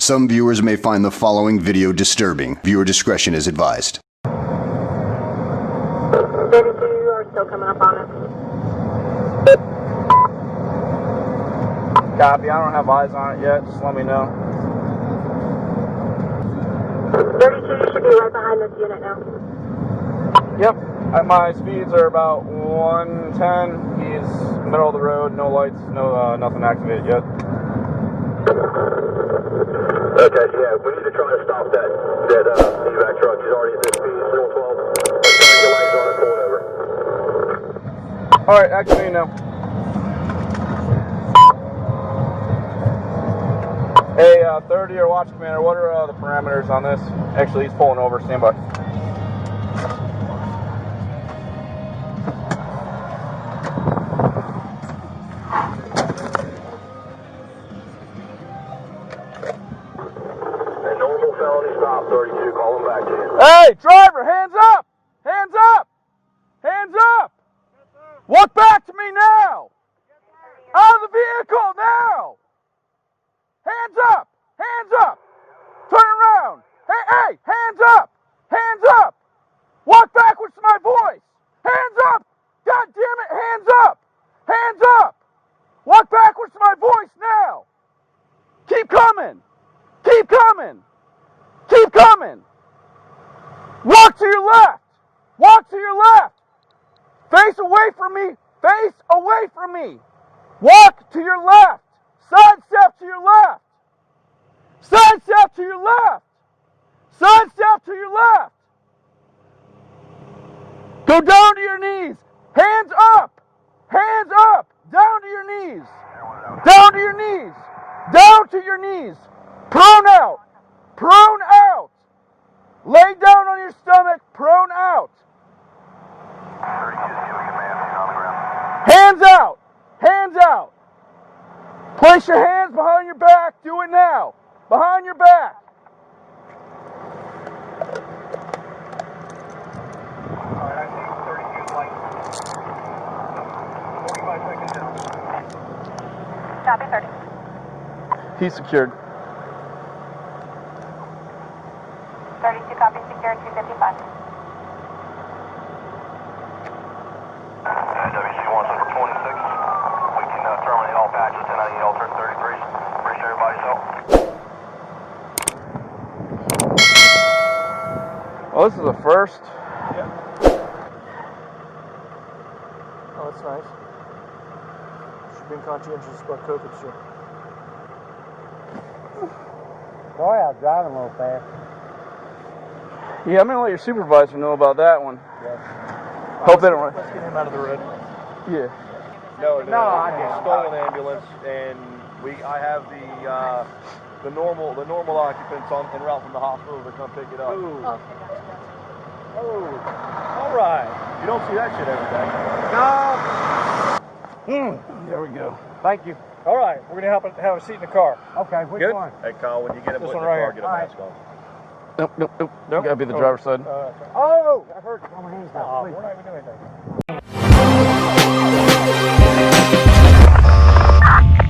Some viewers may find the following video disturbing. Viewer discretion is advised. 32 are still coming up on it. Copy, I don't have eyes on it yet, just let me know. 32 should be right behind this unit now. Yep, my speeds are about 110. He's middle of the road, no lights, nothing activated yet. Okay, yeah, we need to try to stop that evac truck. He's already at this speed, 012. Let's turn your lights on and pull it over. Alright, activating now. Hey, 30 or watch commander, what are the parameters on this? Actually, he's pulling over, stand by. A normal felony stop, 32, call him back to you. Hey, driver, hands up! Hands up! Hands up! Walk back to me now! Out of the vehicle now! Hands up! Hands up! Turn around! Hey, hey! Hands up! Hands up! Walk backwards to my voice! Hands up! God damn it! Hands up! Hands up! Walk backwards to my voice now! Keep coming! Keep coming! Keep coming! Walk to your left! Walk to your left! Face away from me! Face away from me! Walk to your left! Sidestep to your left! Sidestep to your left! Sidestep to your left! Go down to your knees! Hands up! Hands up! Down to your knees! Down to your knees! Down to your knees! Prone out! Prone out! Lay down on your stomach, prone out! Hands out! Hands out! Place your hands behind your back. Do it now. Behind your back. Copy 30. He's secured. 32 copy secured 255. WC 126. We can terminate all patches and any alternate 33s. Appreciate everybody's help. Well, this is a first. Yeah. Oh, that's nice. She's been conscientious about COVID, sure. Sorry, I was driving a little fast. Yeah, I'm gonna let your supervisor know about that one. Yeah. Hope they don't. Let's get him out of the road. Yeah. No, No, I didn't. stolen ambulance, and I have the normal occupants en route from the hospital to come pick it up. Ooh. Oh, all right. You don't see that shit every day. No. There we go. Thank you. All right, we're going to have a seat in the car. Okay, which Good. one? Hey, Kyle, when you get him This put in one the right car, here. get a All right. mask on. Nope. You gotta be the driver's side. Oh, I heard. Oh, my hands down. We're not even doing anything.